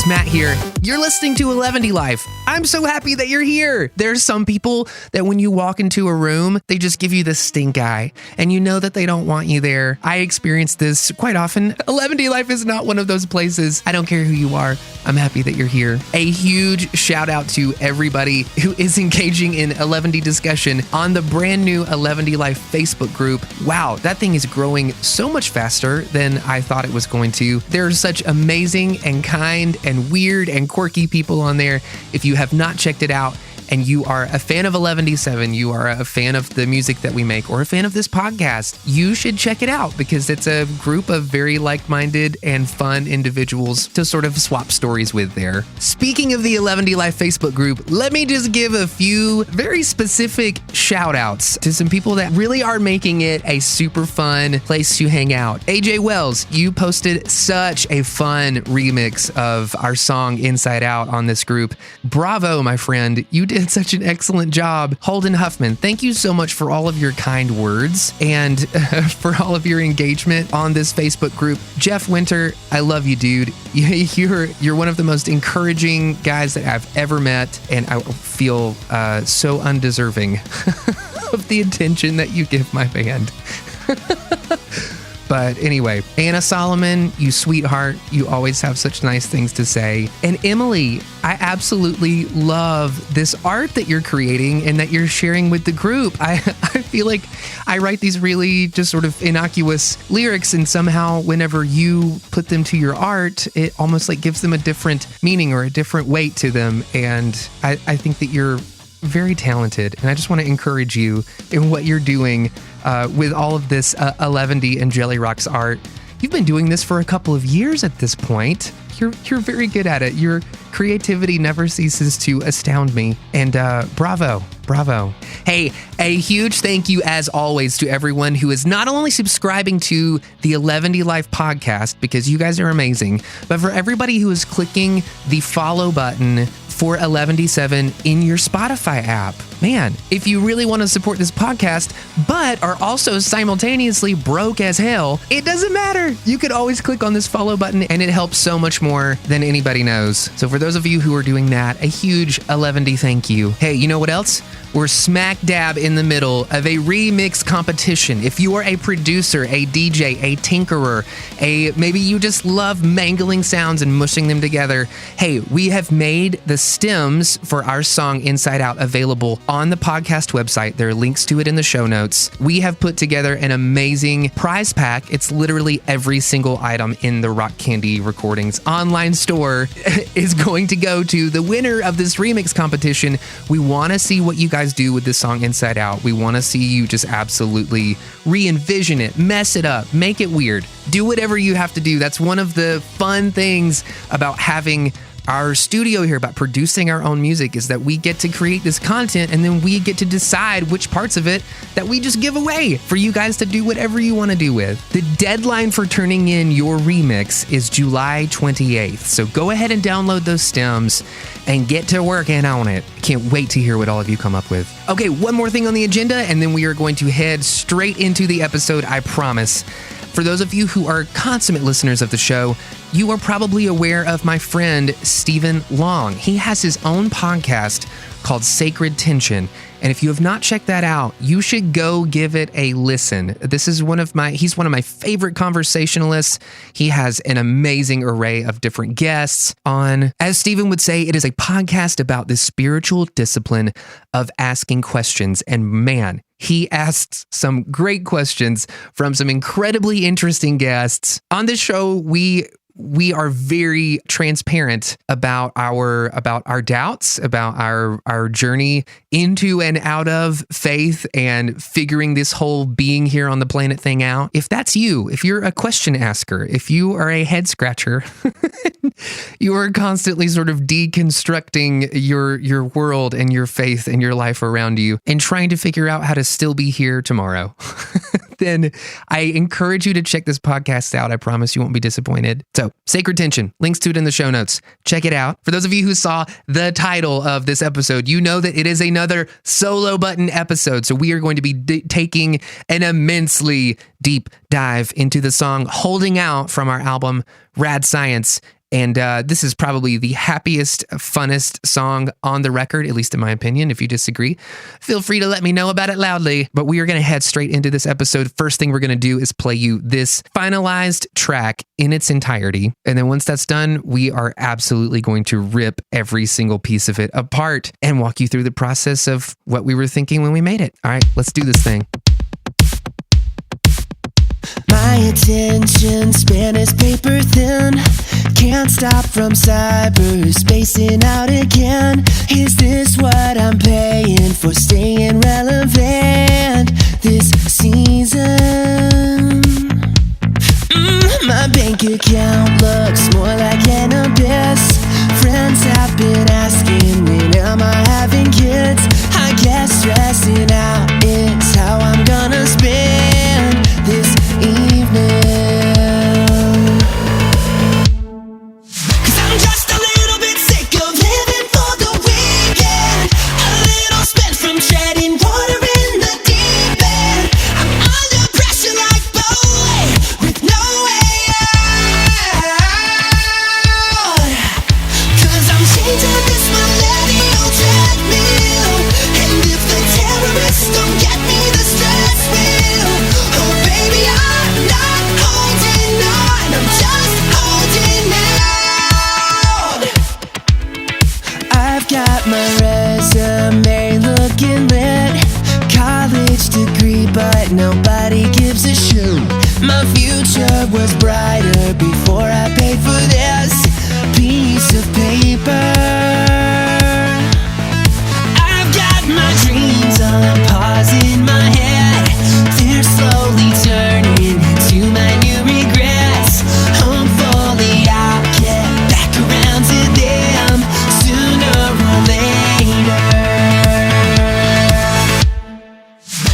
is Matt here. You're listening to 11 Life. I'm so happy that you're here. There's some people that when you walk into a room, they just give you the stink eye, and you know that they don't want you there. I experience this quite often. 11 Life is not one of those places. I don't care who you are. I'm happy that you're here. A huge shout out to everybody who is engaging in 11 discussion on the brand new 11 Life Facebook group. Wow, that thing is growing so much faster than I thought it was going to. There are such amazing and kind and weird and quirky people on there. If you have not checked it out, and you are a fan of eleventyseven, you are a fan of the music that we make, or a fan of this podcast, you should check it out because it's a group of very like-minded and fun individuals to sort of swap stories with there. Speaking of the 11 Life Facebook group, let me just give a few very specific shout-outs to some people that really are making it a super fun place to hang out. AJ Wells, you posted such a fun remix of our song Inside Out on this group. Bravo, my friend. You did such an excellent job. Holden Huffman, thank you so much for all of your kind words and for all of your engagement on this Facebook group. Jeff Winter, I love you, dude. You're one of the most encouraging guys that I've ever met, and I feel so undeserving of the attention that you give my band. But anyway, Anna Solomon, you sweetheart, you always have such nice things to say. And Emily, I absolutely love this art that you're creating and that you're sharing with the group. I feel like I write these really just sort of innocuous lyrics, and somehow whenever you put them to your art, it almost like gives them a different meaning or a different weight to them. And I think that you're very talented, and I just want to encourage you in what you're doing with all of this 11 and Jelly Rock's art. You've been doing this for a couple of years at this point. You're very good at it. Your creativity never ceases to astound me, and bravo. Hey, a huge thank you as always to everyone who is not only subscribing to the 11 Life podcast, because you guys are amazing, but for everybody who is clicking the follow button for eleventyseven in your Spotify app. Man, if you really want to support this podcast, but are also simultaneously broke as hell, it doesn't matter. You could always click on this follow button, and it helps so much more than anybody knows. So for those of you who are doing that, a huge 11 thank you. Hey, you know what else? We're smack dab in the middle of a remix competition. If you are a producer, a DJ, a tinkerer, maybe you just love mangling sounds and mushing them together, hey, we have made the stems for our song Inside Out available on the podcast website. There are links to it in the show notes. We have put together an amazing prize pack. It's literally every single item in the Rock Candy Recordings online store is going to go to the winner of this remix competition. We want to see what you guys do with this song Inside Out. We want to see you just absolutely re-envision it, mess it up, make it weird. Do whatever you have to do. That's one of the fun things about having our studio here, about producing our own music, is that we get to create this content, and then we get to decide which parts of it that we just give away for you guys to do whatever you want to do with. The deadline for turning in your remix is July 28th. So go ahead and download those stems and get to working on it. Can't wait to hear what all of you come up with. Okay, one more thing on the agenda, and then we are going to head straight into the episode, I promise. For those of you who are consummate listeners of the show, you are probably aware of my friend Stephen Long. He has his own podcast called Sacred Tension. And if you have not checked that out, you should go give it a listen. He's one of my favorite conversationalists. He has an amazing array of different guests on. As Stephen would say, it is a podcast about the spiritual discipline of asking questions. And man, he asks some great questions from some incredibly interesting guests. On this show, we are very transparent about our doubts, about our journey into and out of faith and figuring this whole being here on the planet thing out. If that's you, if you're a question asker, if you are a head scratcher, you are constantly sort of deconstructing your world and your faith and your life around you and trying to figure out how to still be here tomorrow, then I encourage you to check this podcast out. I promise you won't be disappointed. So, Sacred Tension, links to it in the show notes. Check it out. For those of you who saw the title of this episode, you know that it is another solo button episode. So we are going to be taking an immensely deep dive into the song Holding Out from our album Rad Science. And this is probably the happiest, funnest song on the record, at least in my opinion. If you disagree, feel free to let me know about it loudly. But we are going to head straight into this episode. First thing we're going to do is play you this finalized track in its entirety. And then once that's done, we are absolutely going to rip every single piece of it apart and walk you through the process of what we were thinking when we made it. All right, let's do this thing. My attention span is paper thin. Can't stop from cyberspacing out again. Is this what I'm paying for staying relevant this season? My bank account looks more like an abyss. Friends have been asking when am I having kids. I guess stressing out is how I'm gonna spend this evening. 'Cause I'm just a little bit sick of living for the weekend. A little spent from treading water in the deep end. I'm under pressure like Bowie with no way out. 'Cause I'm chained to this millennial treadmill. And if the terrorists don't get me, the stress will. Oh baby, I'm not holding on, I'm just holding out. I've got my resume looking lit. College degree, but nobody gives a shit. My future was brighter before I paid for this piece of paper. I've got my dreams on pause in my head. They're slowly turning into my new regrets. Hopefully I'll get back around to them sooner or later.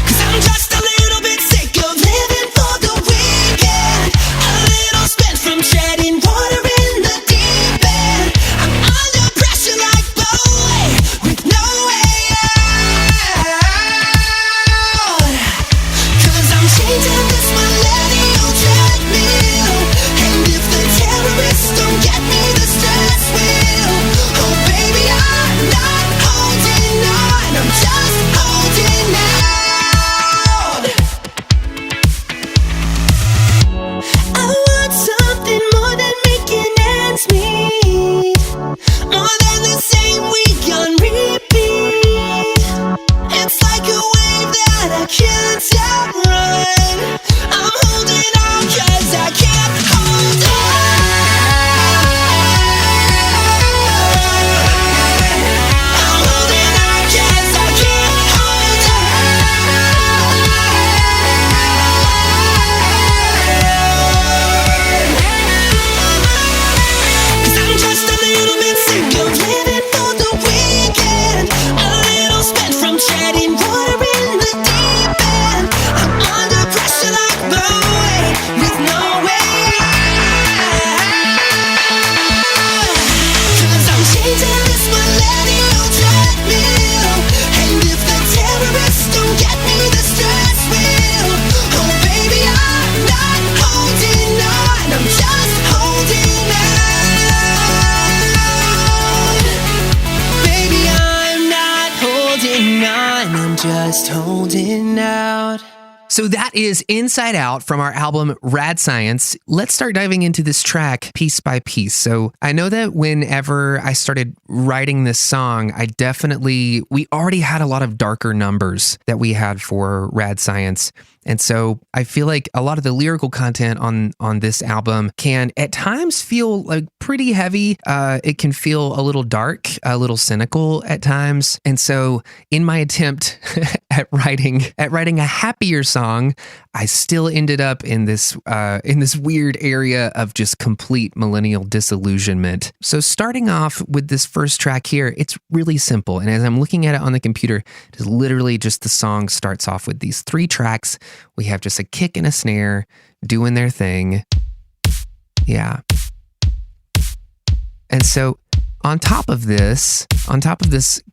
'Cause I'm just a little bit sick of living for the weekend. A little spent from treading water in the deep end. I'm under pressure like Bowie with no way out. 'Cause I'm chained to this millennial treadmill. And if the terrorists don't get me, the stress will. Oh baby, I'm not holding on, I'm just holding out. I want something more than making ends meet. More than the same week on repeat. It's like a wave that I can't outrun. I'm holding on 'cause I can't hold on. I'm holding on 'cause I can't hold on. 'Cause I'm just a little bit sick of living for the weekend. A little spent from treading water in the deep end. I'm under pressure like Bowie with no way out. 'Cause I'm chained to this millennial treadmill. And if the terrorists don't get me, the stress will. Oh baby, I'm not holding on, I'm just holding out. Baby, I'm not holding on, I'm just holding out. So that is Inside Out from our album Rad Science. Let's start diving into this track piece by piece. So I know that whenever I started writing this song, we already had a lot of darker numbers that we had for Rad Science. And so I feel like a lot of the lyrical content on this album can at times feel like pretty heavy. It can feel a little dark, a little cynical at times. And so in my attempt at writing a happier song, I still ended up in this weird area of just complete millennial disillusionment. So starting off with this first track here, it's really simple. And as I'm looking at it on the computer, it's literally just the song starts off with these 3 tracks. We have just a kick and a snare doing their thing. Yeah. And so On top of this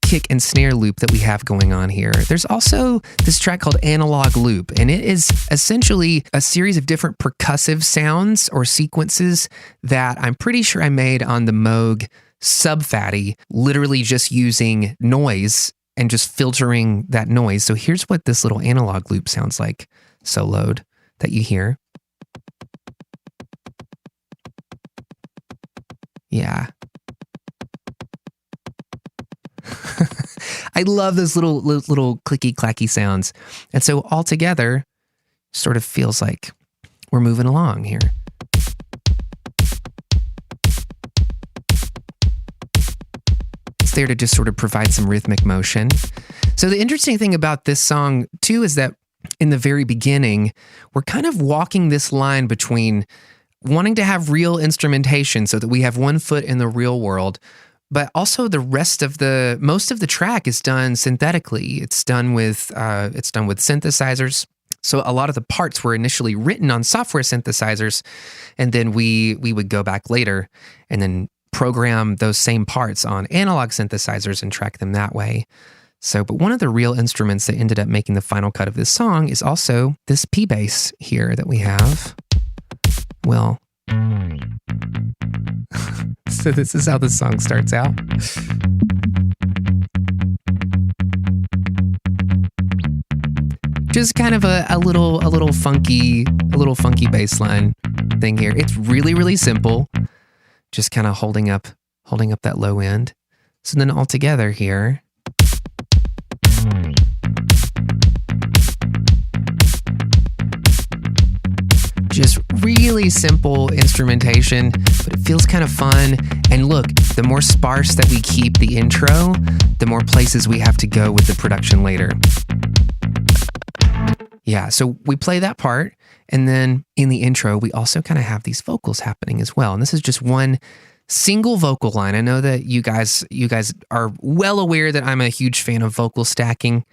kick and snare loop that we have going on here, there's also this track called Analog Loop, and it is essentially a series of different percussive sounds or sequences that I'm pretty sure I made on the Moog Sub-Fatty, literally just using noise and just filtering that noise. So here's what this little analog loop sounds like soloed that you hear. Yeah. I love those little clicky clacky sounds. And so all together sort of feels like we're moving along here. It's there to just sort of provide some rhythmic motion. So the interesting thing about this song too is that in the very beginning, we're kind of walking this line between wanting to have real instrumentation so that we have one foot in the real world, but also most of the track is done synthetically. It's done with synthesizers. So a lot of the parts were initially written on software synthesizers, and then we would go back later and then program those same parts on analog synthesizers and track them that way. So, but one of the real instruments that ended up making the final cut of this song is also this P bass here that we have. Well, so this is how the song starts out. Just kind of a little funky bass line thing here. It's really, really simple. Just kind of holding up that low end. So then all together here. Just really simple instrumentation, but it feels kind of fun. And look, the more sparse that we keep the intro, the more places we have to go with the production later. Yeah, so we play that part, and then in the intro, we also kind of have these vocals happening as well. And this is just one single vocal line. I know that you guys are well aware that I'm a huge fan of vocal stacking.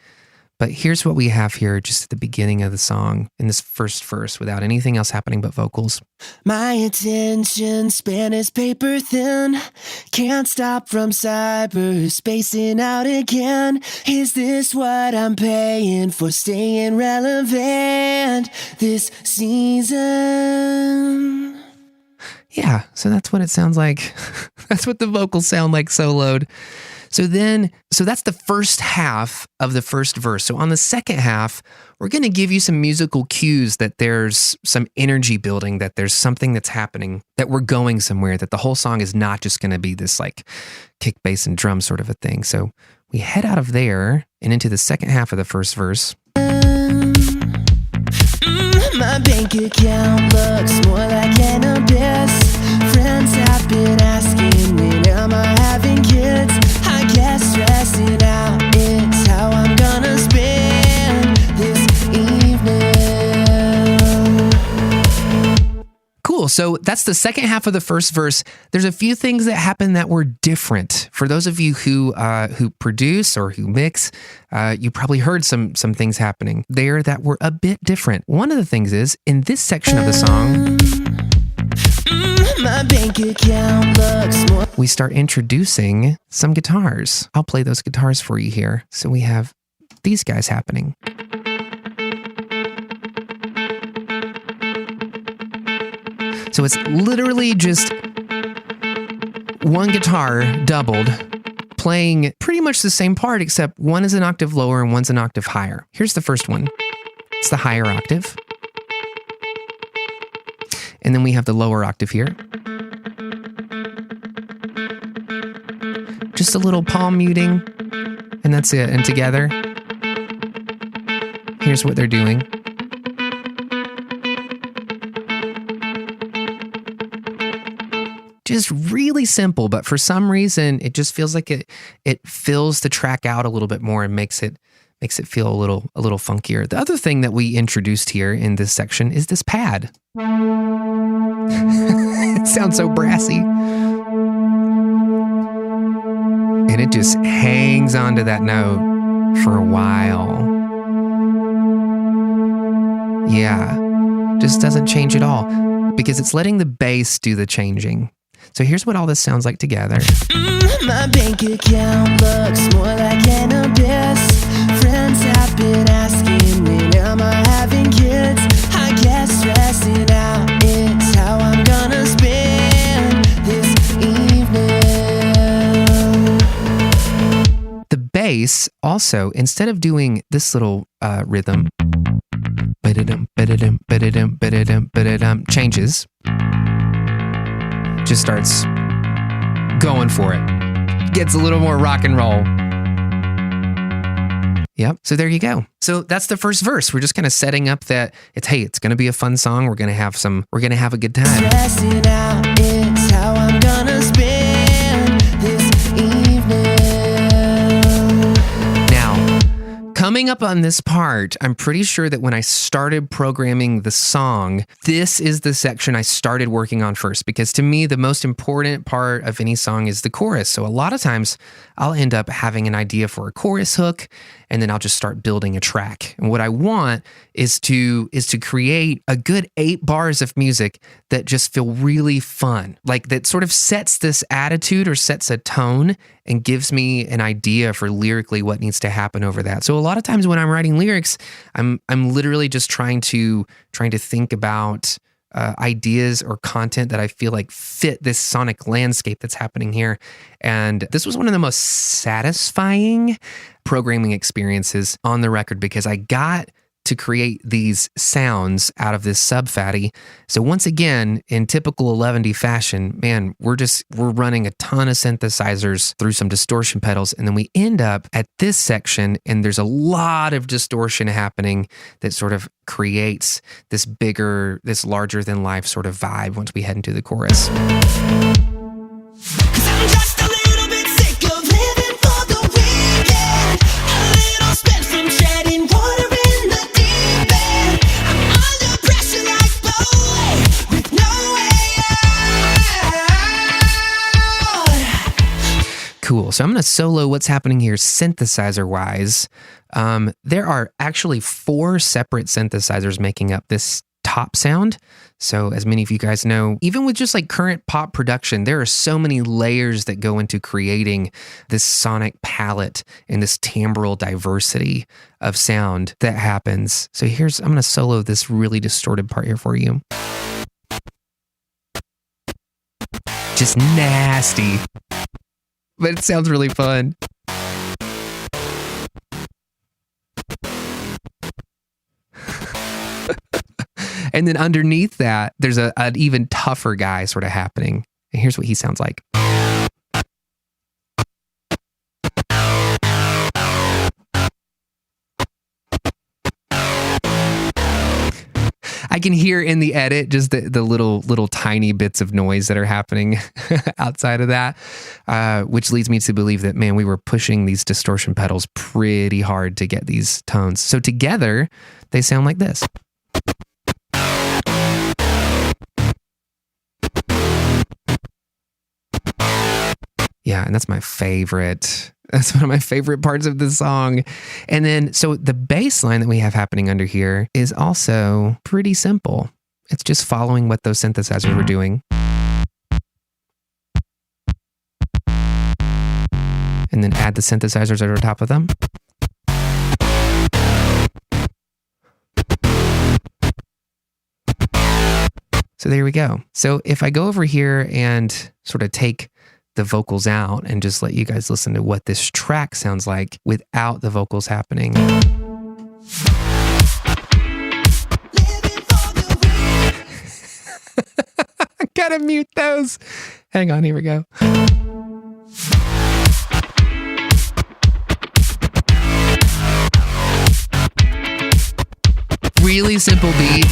But here's what we have here just at the beginning of the song in this first verse without anything else happening but vocals. My attention span is paper thin. Can't stop from cyberspacing out again. Is this what I'm paying for staying relevant this season? Yeah, so that's what it sounds like. That's what the vocals sound like soloed. So that's the first half of the first verse. So on the second half, we're going to give you some musical cues that there's some energy building, that there's something that's happening, that we're going somewhere, that the whole song is not just going to be this like kick, bass, and drum sort of a thing. So we head out of there and into the second half of the first verse. My bank account looks more like an abyss. Friends have been asking when am I having kids. I guess stressing out is how I'm gonna spend this evening. Cool. So that's the second half of the first verse. There's a few things that happen that were different. For those of you who produce or who mix, you probably heard some things happening there that were a bit different. One of the things is in this section of the song, my bank account looks more. We start introducing some guitars. I'll play those guitars for you here. So we have these guys happening. So it's literally just one guitar doubled, playing pretty much the same part, except one is an octave lower and one's an octave higher. Here's the first one. It's the higher octave. And then we have the lower octave here. Just a little palm muting, and that's it. And together, here's what they're doing. Just really simple, but for some reason, it just feels like it fills the track out a little bit more and makes it feel a little funkier. The other thing that we introduced here in this section is this pad. It sounds so brassy. And it just hangs onto that note for a while. Yeah, just doesn't change at all because it's letting the bass do the changing. So here's what all this sounds like together. My bank account looks more like an abyss. Friends have been asking when am I having kids. I guess stressing out is how I'm gonna spend this evening. The bass also, instead of doing this little rhythm, changes, just starts going for it. Gets a little more rock and roll. Yep. So there you go. So that's the first verse. We're just kind of setting up that it's going to be a fun song. We're going to have a good time. Stressing out is how I'm gonna spend this evening. Now, coming up on this part, I'm pretty sure that when I started programming the song, this is the section I started working on first, because to me, the most important part of any song is the chorus. So a lot of times I'll end up having an idea for a chorus hook, and then I'll just start building a track. And what I want is to create a good 8 bars of music that just feel really fun, like that sort of sets this attitude or sets a tone and gives me an idea for lyrically what needs to happen over that. So a lot of times when I'm writing lyrics, I'm literally just trying to think about ideas or content that I feel like fit this sonic landscape that's happening here. And this was one of the most satisfying programming experiences on the record, because I got to create these sounds out of this sub-fatty. So once again, in typical 11D fashion, man, we're running a ton of synthesizers through some distortion pedals, and then we end up at this section, and there's a lot of distortion happening that sort of creates this larger than life sort of vibe once we head into the chorus. 'Cause I'm just a little bit sick of living for the weekend. A little spent from shedding water in the deep end. I'm under pressure like boy with no way out. Cool. So I'm going to solo what's happening here synthesizer-wise. There are actually 4 separate synthesizers making up this top sound. So as many of you guys know, even with just like current pop production, there are so many layers that go into creating this sonic palette and this timbral diversity of sound that happens. So I'm going to solo this really distorted part here for you. Just nasty, but it sounds really fun. And then underneath that, there's an even tougher guy sort of happening. And here's what he sounds like. I can hear in the edit just the little tiny bits of noise that are happening outside of that, which leads me to believe that, man, we were pushing these distortion pedals pretty hard to get these tones. So together, they sound like this. Yeah, and that's my favorite. That's one of my favorite parts of the song. And then, so the bass line that we have happening under here is also pretty simple. It's just following what those synthesizers were doing. And then add the synthesizers over top of them. So there we go. So if I go over here and sort of take the vocals out and just let you guys listen to what this track sounds like without the vocals happening. Gotta mute those. Hang on, here we go. Really simple beat.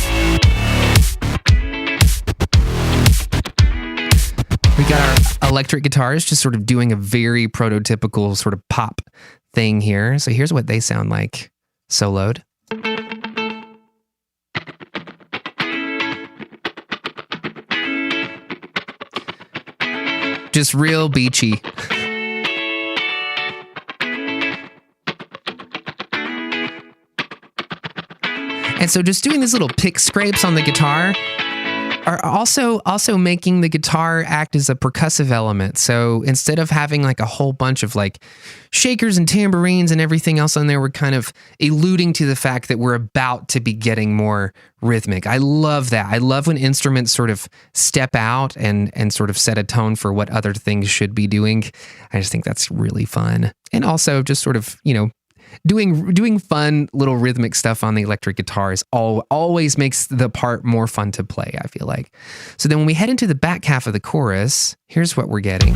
We got our electric guitars just sort of doing a very prototypical sort of pop thing here. So here's what they sound like soloed. Just real beachy. And so just doing these little pick scrapes on the guitar, are also making the guitar act as a percussive element. So instead of having like a whole bunch of like shakers and tambourines and everything else on there, we're kind of alluding to the fact that we're about to be getting more rhythmic. I love that. I love when instruments sort of step out and sort of set a tone for what other things should be doing. I just think that's really fun. And also just sort of, doing fun little rhythmic stuff on the electric guitar is always makes the part more fun to play, I feel like. So then when we head into the back half of the chorus, here's what we're getting.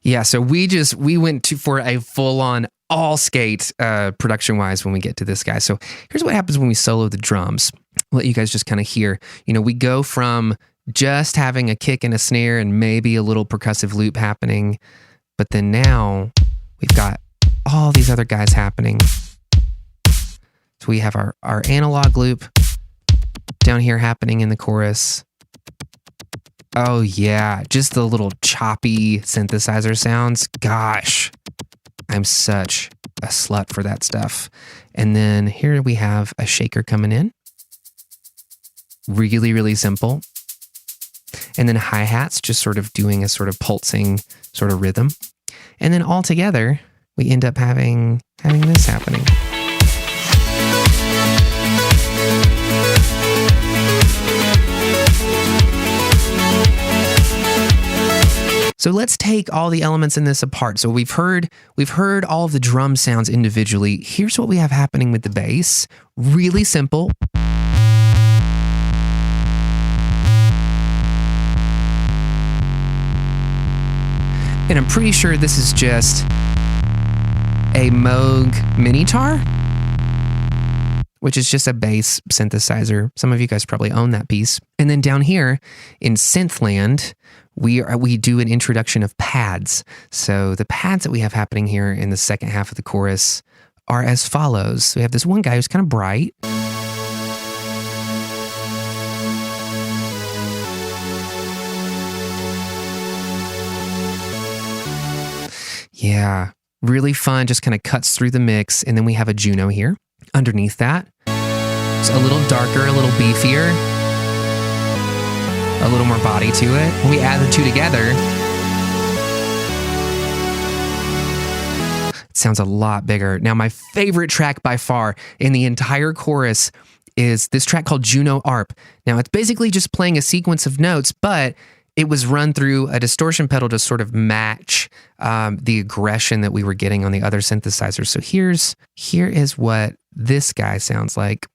Yeah, so we went for a full-on all skate production wise when we get to this guy. So here's what happens when we solo the drums. I'll let you guys just kind of hear. We go from just having a kick and a snare and maybe a little percussive loop happening, but then now we've got all these other guys happening. So we have our analog loop down here happening in the chorus. Oh yeah, just the little choppy synthesizer sounds. Gosh, I'm such a slut for that stuff. And then here we have a shaker coming in. Really, really simple. And then hi-hats just sort of doing a sort of pulsing sort of rhythm. And then all together, we end up having this happening. So let's take all the elements in this apart. So we've heard all of the drum sounds individually. Here's what we have happening with the bass. Really simple. And I'm pretty sure this is just a Moog Minitar, which is just a bass synthesizer. Some of you guys probably own that piece. And then down here in Synthland, we do an introduction of pads. So the pads that we have happening here in the second half of the chorus are as follows. So we have this one guy who's kind of bright. Yeah, really fun, just kind of cuts through the mix. And then we have a Juno here underneath that. It's a little darker, a little beefier, a little more body to it. When we add the two together, it sounds a lot bigger. Now, my favorite track by far in the entire chorus is this track called Juno ARP. Now, it's basically just playing a sequence of notes, but it was run through a distortion pedal to sort of match the aggression that we were getting on the other synthesizers. So here is what this guy sounds like.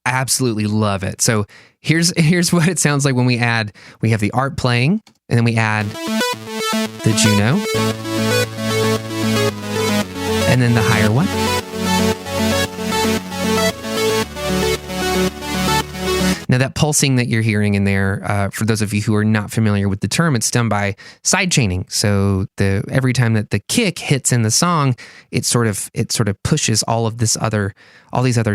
I absolutely love it. So here's what it sounds like when we have the ARP playing, and then we add the Juno, and then the higher one. Now that pulsing that you're hearing in there, for those of you who are not familiar with the term, it's done by sidechaining. So every time that the kick hits in the song, it sort of pushes all these other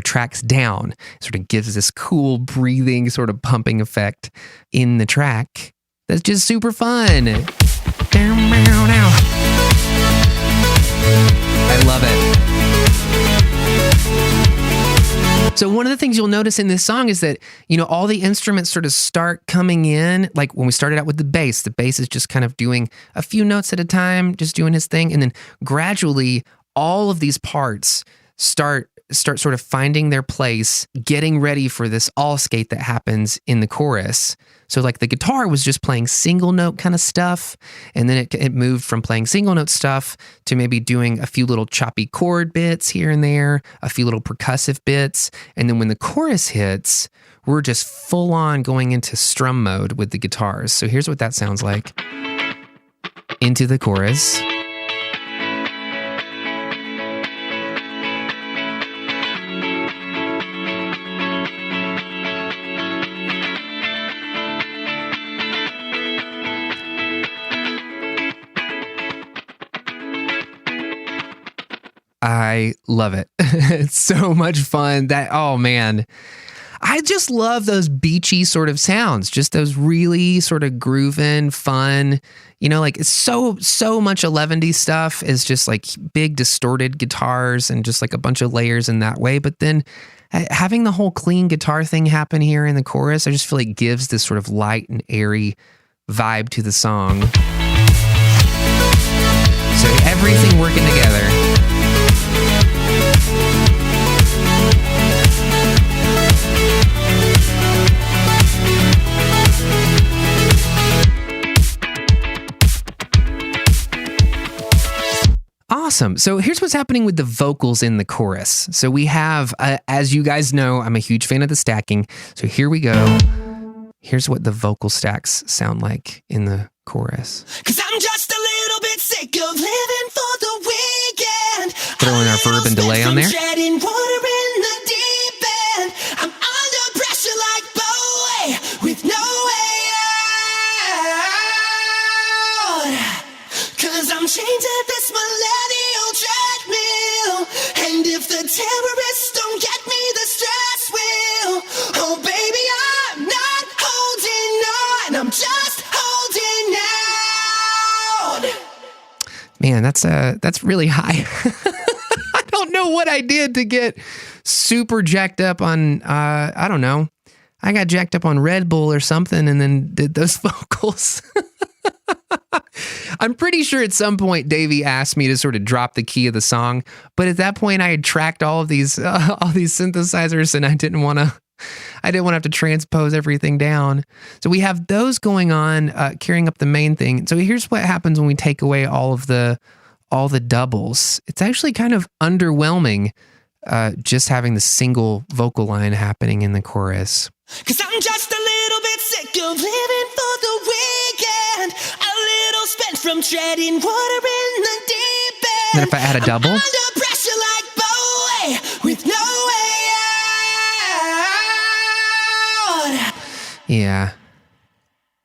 tracks down. It sort of gives this cool breathing sort of pumping effect in the track. That's just super fun. I love it. So one of the things you'll notice in this song is that, all the instruments sort of start coming in. Like when we started out with the bass is just kind of doing a few notes at a time, just doing his thing. And then gradually all of these parts start sort of finding their place, getting ready for this all skate that happens in the chorus. So like the guitar was just playing single note kind of stuff, and then it moved from playing single note stuff to maybe doing a few little choppy chord bits here and there, a few little percussive bits, and then when the chorus hits, we're just full on going into strum mode with the guitars. So here's what that sounds like. Into the chorus. I love it. It's so much fun. Oh man. I just love those beachy sort of sounds, just those really sort of grooving, fun, like it's so much 11 stuff is just like big distorted guitars and just like a bunch of layers in that way. But then having the whole clean guitar thing happen here in the chorus, I just feel like gives this sort of light and airy vibe to the song. So everything working together. Awesome. So here's what's happening with the vocals in the chorus. So we have, as you guys know, I'm a huge fan of the stacking. So here we go. Here's what the vocal stacks sound like in the chorus. 'Cause I'm just a little bit sick of living for the weekend. Throw in our verb and delay on there. Treading water in the deep end. I'm under pressure like Bowie with no way out. 'Cause I'm chained to this millennial treadmill. And if the terrorists don't get me, the stress will. Oh baby, I'm not holding on. I'm just holding out. Man, that's really high. I don't know what I did to get super jacked up on, I don't know. I got jacked up on Red Bull or something and then did those vocals. I'm pretty sure at some point Davey asked me to sort of drop the key of the song, but at that point I had tracked all these synthesizers and I didn't want to have to transpose everything down. So we have those going on, carrying up the main thing. So here's what happens when we take away all the doubles. It's actually kind of underwhelming, just having the single vocal line happening in the chorus. 'Cause I'm just a little bit sick of living for the weekend. A little spent from treading water in the deep end. Then if I add a double, I'm under pressure like Bowie with no way out. yeah.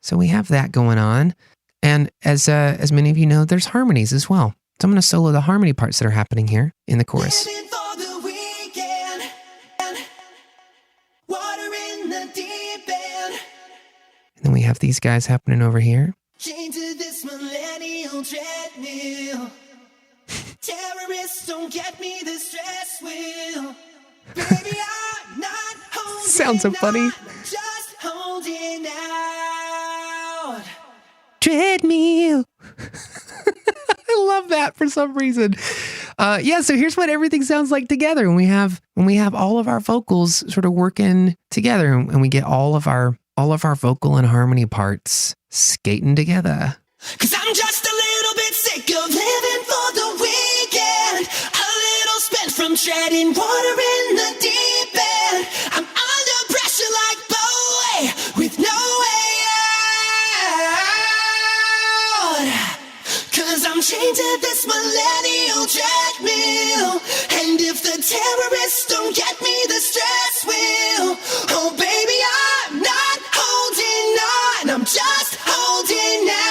So we have that going on, and as many of you know, there's harmonies as well. So I'm going to solo the harmony parts that are happening here in the chorus. Living for the weekend. Water in the deep end. And then we have these guys happening over here. Chained to this millennial treadmill. Terrorists don't get me, the stress will. Baby, I'm not holding Sounds so funny. out, I'm just holding out. Treadmill. I love that for some reason. So here's what everything sounds like together when we have all of our vocals sort of working together and we get all of our vocal and harmony parts skating together. 'Cause I'm just a little bit sick of living for the weekend. A little spent from treading water in the deep end. I'm under pressure like Bowie with no way out. 'Cause I'm chained to this millennial treadmill. And if the terrorists don't get me, the stress will. Oh baby, I'm not holding on. I'm just holding out.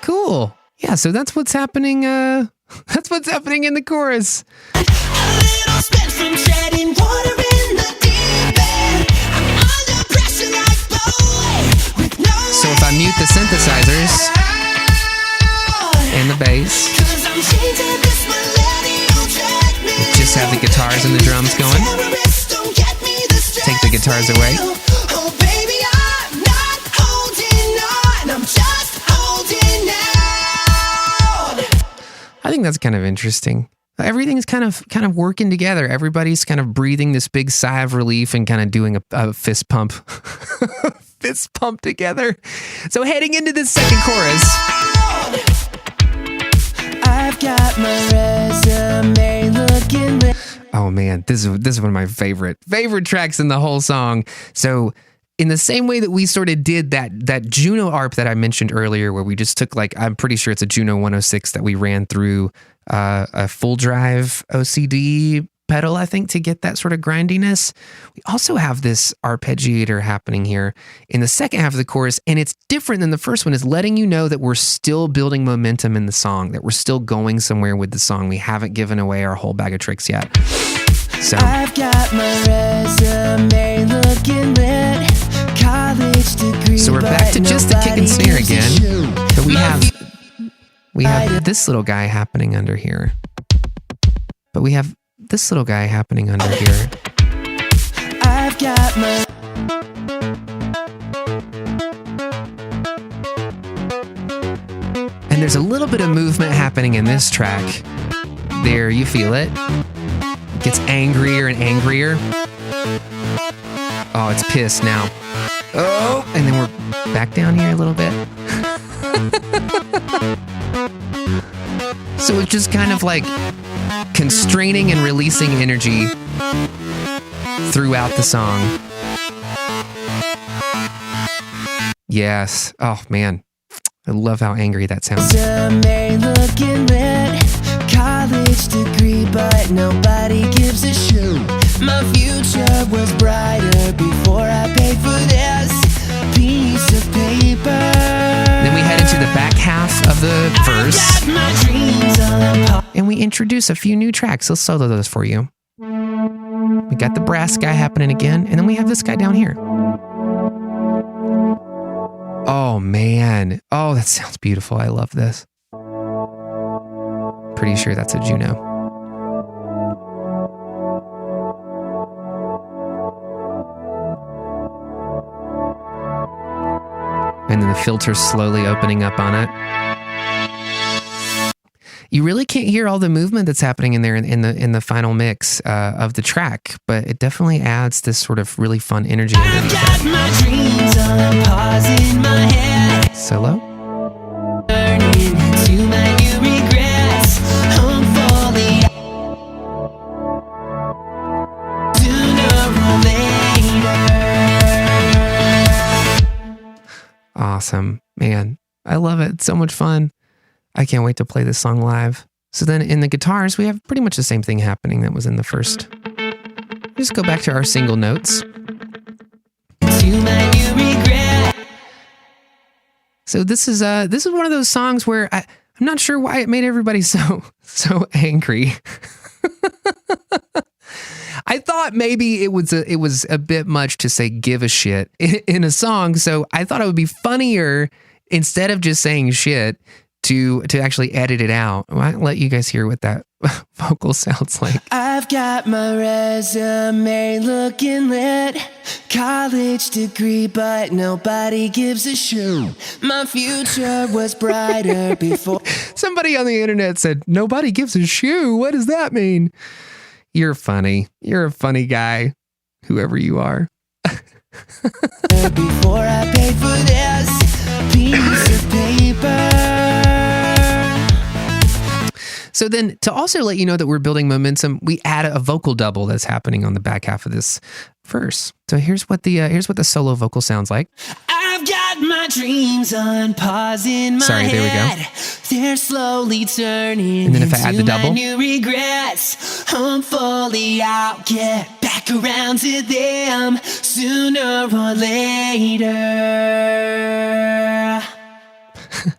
Cool. Yeah, so that's what's happening. That's what's happening in the chorus. A little spent from treading water in the deep end. I'm under pressure like Bowie with no So if I mute the synthesizers and the bass, 'Cause I'm chained to this millennial treadmill. just have the guitars and the drums going. Terrorists don't get me, the stress Take the guitars away. will. Oh baby, I'm not holding on. I'm just holding out. I think that's kind of interesting. Everything's kind of working together. Everybody's kind of breathing this big sigh of relief and kind of doing a fist pump. Fist pump together. So heading into this second chorus. I've got my resume looking. Oh man, this is one of my favorite tracks in the whole song. So in the same way that we sort of did that Juno ARP that I mentioned earlier, where we just took I'm pretty sure it's a Juno 106 that we ran through a full drive OCD pedal, I think, to get that sort of grindiness. We also have this arpeggiator happening here in the second half of the chorus, and it's different than the first one. It's letting you know that we're still building momentum in the song, that we're still going somewhere with the song. We haven't given away our whole bag of tricks yet. So I've got my resume looking lit, college degree. So we're back to just the kick and snare again, but we have this little guy happening under here. But we have this little guy happening under here. I've got my And there's a little bit of movement happening in this track. There, you feel it. It gets angrier and angrier. Oh, it's pissed now. Oh, and then we're back down here a little bit. So it's just kind of like constraining and releasing energy throughout the song. Yes. Oh, man. I love how angry that sounds. resume looking lit, college degree, but nobody gives a shit. My future was brighter before I paid for this piece of paper. Then we head into the back half of the verse, I got my dreams on and we introduce a few new tracks. Let's solo those for you. We got the brass guy happening again, and then we have this guy down here. Oh, man. Oh, that sounds beautiful. I love this. Pretty sure that's a Juno. And then the filter's slowly opening up on it. You really can't hear all the movement that's happening in there in the final mix of the track, but it definitely adds this sort of really fun energy. I've got my dreams on pause in my head, Solo. turning into my new regrets. Home for the sooner or later. Awesome. Man, I love it. It's so much fun. I can't wait to play this song live. So then in the guitars, we have pretty much the same thing happening that was in the first. Just go back to our single notes. To my new regret. So this is one of those songs where I'm not sure why it made everybody so angry. I thought maybe it was a bit much to say give a shit in a song, so I thought it would be funnier instead of just saying shit to actually edit it out. I'll let you guys hear what that vocal sounds like. I've got my resume looking lit, college degree, but nobody gives a shit. My future was brighter before. Somebody on the internet said, "Nobody gives a shoe." What does that mean? You're funny. You're a funny guy, whoever you are. Before I paid for this piece of paper. So then to also let you know that we're building momentum, we add a vocal double that's happening on the back half of this verse. So here's what the solo vocal sounds like. I've got my dreams on pause in my Sorry, there we go. head. They're slowly turning And then if I add the into double? my new regrets. Hopefully I'll get back around to them sooner or later.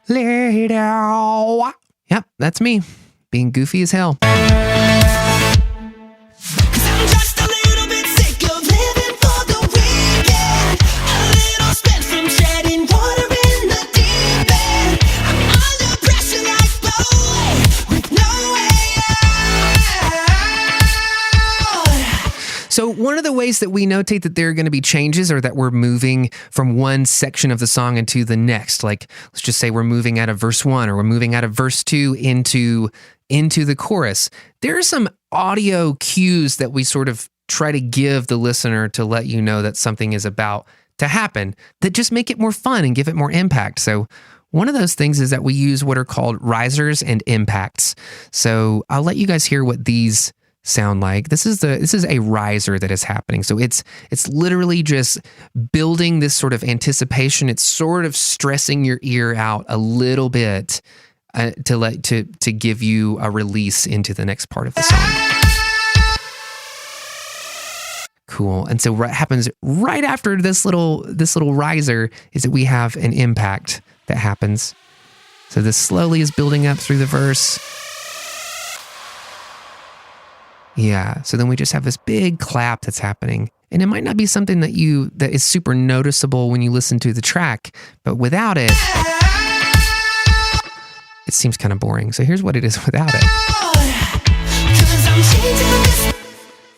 Later. Yep, that's me. Being goofy as hell. 'Cause I'm just a little bit sick of living for the weekend. A little spent from shedding water in the deep end. I'm under pressure like Bowie with no way out. So one of the ways that we notate that there are going to be changes or that we're moving from one section of the song into the next, like let's just say we're moving out of verse 1 or we're moving out of verse 2 into the chorus. There are some audio cues that we sort of try to give the listener to let you know that something is about to happen that just make it more fun and give it more impact. So one of those things is that we use what are called risers and impacts. So I'll let you guys hear what these sound like. This is a riser that is happening. So it's literally just building this sort of anticipation. It's sort of stressing your ear out a little bit to give you a release into the next part of the song. Cool. And so what happens right after this little riser is that we have an impact that happens. So this slowly is building up through the verse. Yeah. So then we just have this big clap that's happening. And it might not be something that is super noticeable when you listen to the track, but without it, it seems kind of boring. So here's what it is without it.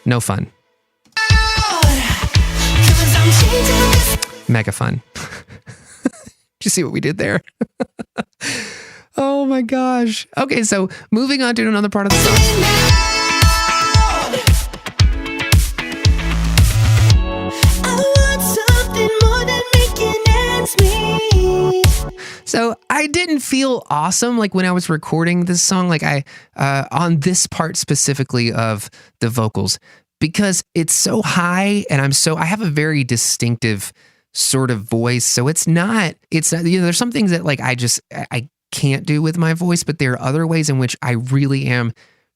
No fun. Mega fun. Did you see what we did there? Oh my gosh. Okay, so moving on to another part of the song. So I didn't feel awesome like when I was recording this song, like on this part specifically of the vocals, because it's so high and I have a very distinctive sort of voice. So it's not, there's some things that like I can't do with my voice, but there are other ways in which I really am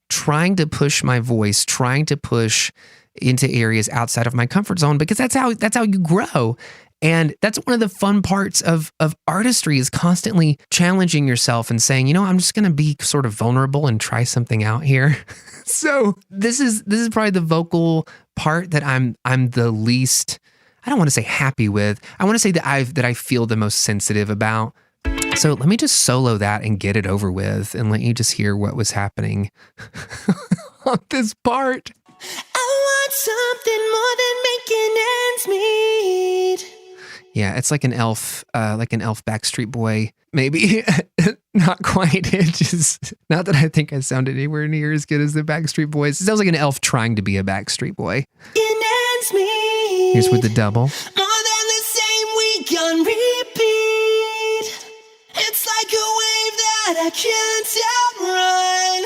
trying to push my voice, trying to push into areas outside of my comfort zone, because that's how you grow. And that's one of the fun parts of artistry, is constantly challenging yourself and saying, I'm just going to be sort of vulnerable and try something out here. So this is probably the vocal part that I'm the least, I don't want to say happy with. I want to say that I feel the most sensitive about. So let me just solo that and get it over with and let you just hear what was happening on this part. I want something more than making ends meet. Yeah, it's like an elf Backstreet Boy, maybe. Not quite. It just, not that I think I sounded anywhere near as good as the Backstreet Boys. It sounds like an elf trying to be a Backstreet Boy. Ends meet. Here's with the double. More than the same week on repeat. It's like a wave that I can't outrun.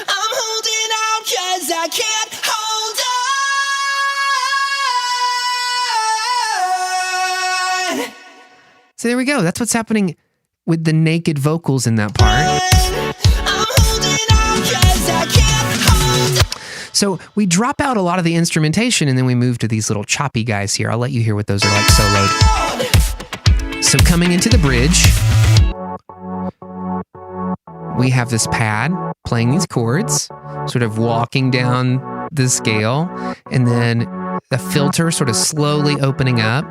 I'm holding out 'cause I can't hold on. So there we go. That's what's happening with the naked vocals in that part. I'm holding out 'cause I can't hold on. So we drop out a lot of the instrumentation and then we move to these little choppy guys here. I'll let you hear what those are like soloed. So coming into the bridge, we have this pad playing these chords, sort of walking down the scale, and then the filter sort of slowly opening up.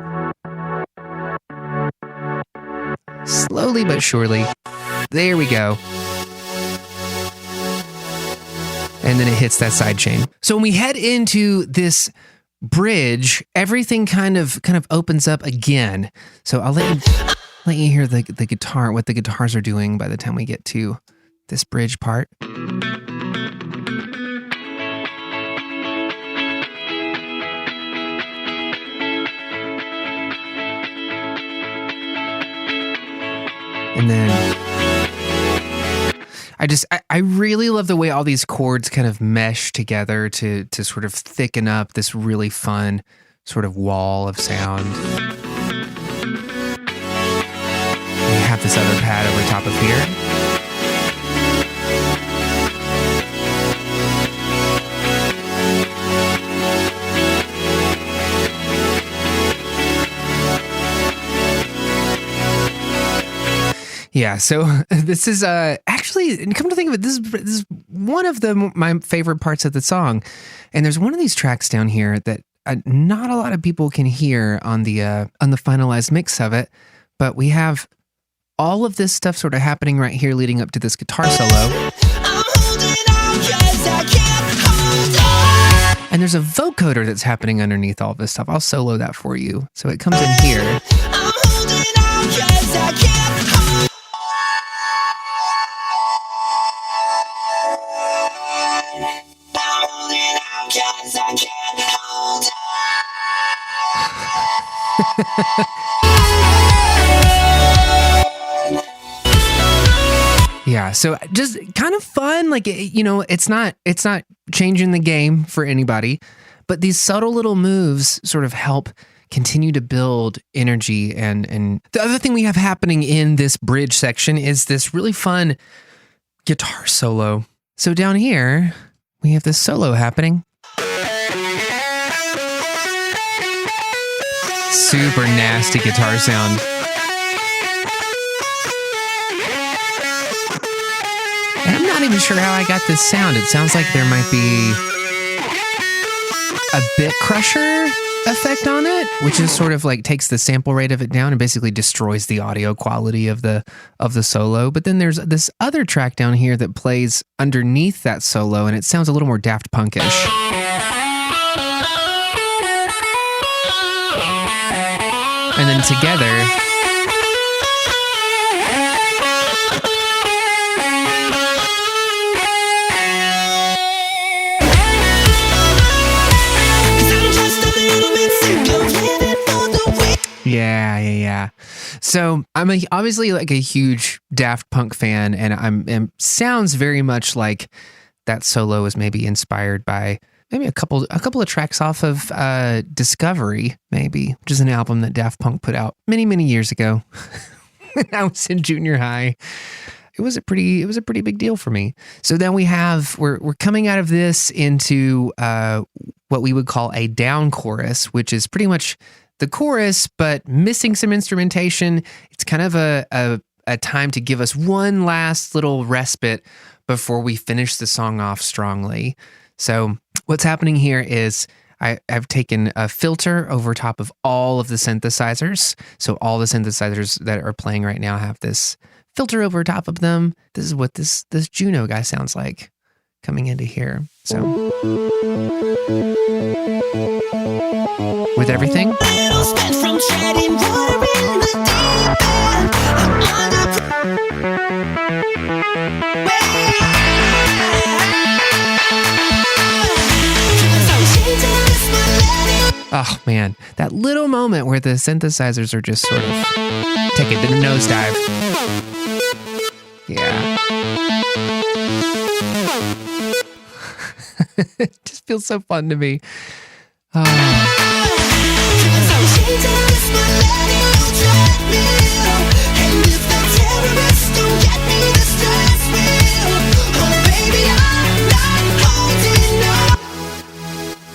Slowly but surely. There we go. And then it hits that side chain. So when we head into this bridge, everything kind of opens up again. So I'll let you hear the guitar, what the guitars are doing by the time we get to this bridge part. And then I really love the way all these chords kind of mesh together to sort of thicken up this really fun sort of wall of sound. We have this other pad over top of here. Yeah, so this is actually, come to think of it, this is one of my favorite parts of the song. And there's one of these tracks down here that not a lot of people can hear on the finalized mix of it, but we have all of this stuff sort of happening right here leading up to this guitar solo. And there's a vocoder that's happening underneath all this stuff. I'll solo that for you. So it comes in here. Yeah, so just kind of fun, like, it's not changing the game for anybody, but these subtle little moves sort of help continue to build energy. And the other thing we have happening in this bridge section is this really fun guitar solo. So down here, we have this solo happening. Super nasty guitar sound. And I'm not even sure how I got this sound. It sounds like there might be a bit crusher effect on it, which is sort of like takes the sample rate of it down and basically destroys the audio quality of the solo. But then there's this other track down here that plays underneath that solo, and it sounds a little more Daft Punkish. And then together, yeah. So I'm obviously like a huge Daft Punk fan, and sounds very much like that solo is maybe inspired by maybe a couple of tracks off of Discovery, maybe, which is an album that Daft Punk put out many years ago when I was in junior high. It was a pretty big deal for me. So then we're coming out of this into what we would call a down chorus, which is pretty much the chorus, but missing some instrumentation. It's kind of a time to give us one last little respite before we finish the song off strongly. So what's happening here is I've taken a filter over top of all of the synthesizers. So all the synthesizers that are playing right now have this filter over top of them. This is what this Juno guy sounds like coming into here. So with everything. Oh man, that little moment where the synthesizers are just sort of taking a nosedive. Yeah. It just feels so fun to me.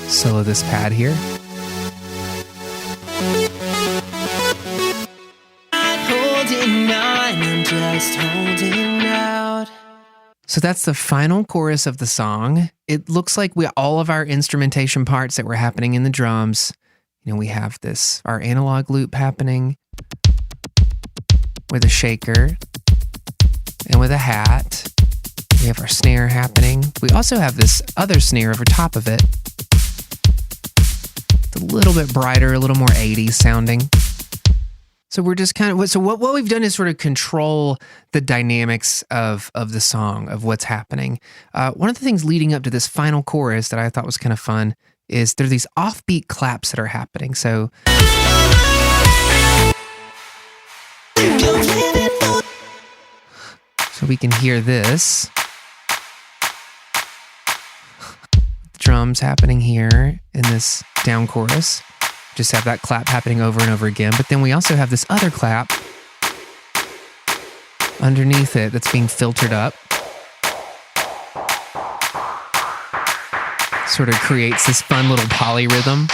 Solo this pad here. So that's the final chorus of the song. It looks like all of our instrumentation parts that were happening in the drums. We have our analog loop happening with a shaker and with a hat. We have our snare happening. We also have this other snare over top of it. It's a little bit brighter, a little more 80s sounding. So we're just what we've done is sort of control the dynamics of the song, of what's happening. One of the things leading up to this final chorus that I thought was kind of fun is there are these offbeat claps that are happening. So we can hear this. Drums happening here in this down chorus. Just have that clap happening over and over again. But then we also have this other clap underneath it that's being filtered up. Sort of creates this fun little polyrhythm.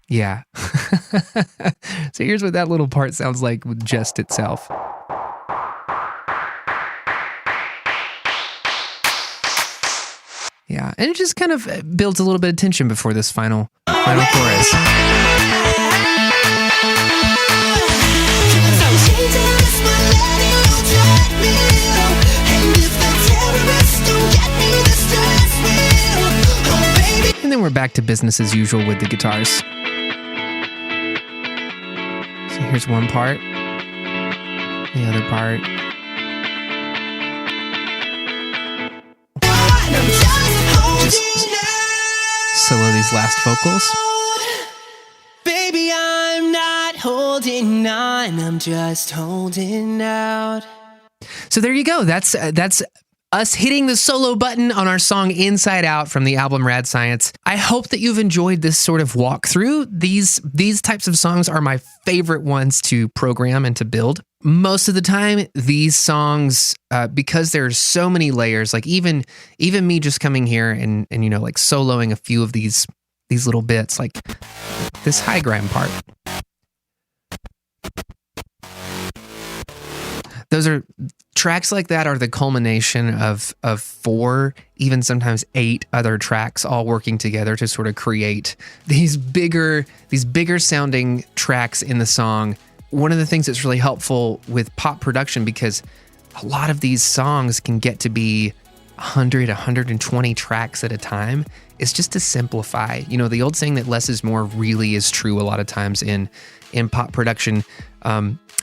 Yeah. So here's what that little part sounds like with just itself. Yeah, and it just kind of builds a little bit of tension before this final chorus. And then we're back to business as usual with the guitars. So here's one part, the other part. Just solo these last vocals. Baby, I'm not holding on, I'm just holding out. So there you go. That's us hitting the solo button on our song Inside Out from the album Rad Science. I hope that you've enjoyed this sort of walkthrough. These types of songs are my favorite ones to program and to build. Most of the time, these songs, because there's so many layers, like even me just coming here and like soloing a few of these these little bits, like this high gram part. Those are tracks like that are the culmination of 4, even sometimes 8 other tracks all working together to sort of create these bigger sounding tracks in the song. One of the things that's really helpful with pop production, because a lot of these songs can get to be 100, 120 tracks at a time, is just to simplify. You know, the old saying that less is more really is true a lot of times in pop production.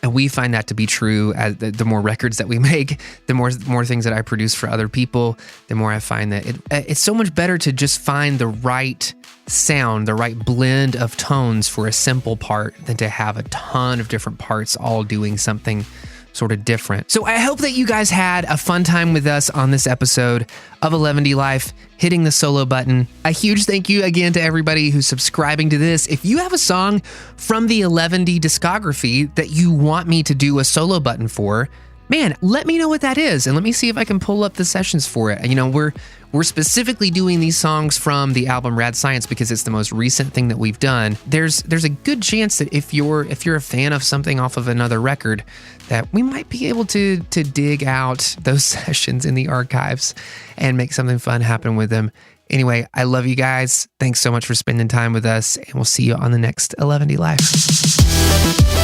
And we find that to be true as the more records that we make, the more things that I produce for other people, the more I find that it's so much better to just find the right sound, the right blend of tones for a simple part than to have a ton of different parts all doing something sort of different. So I hope that you guys had a fun time with us on this episode of 11D Life, hitting the solo button. A huge thank you again to everybody who's subscribing to this. If you have a song from the 11D discography that you want me to do a solo button for, man, let me know what that is, and let me see if I can pull up the sessions for it. You know, we're specifically doing these songs from the album Rad Science because it's the most recent thing that we've done. There's a good chance that if you're a fan of something off of another record, that we might be able to dig out those sessions in the archives and make something fun happen with them. Anyway, I love you guys. Thanks so much for spending time with us, and we'll see you on the next 11D Live.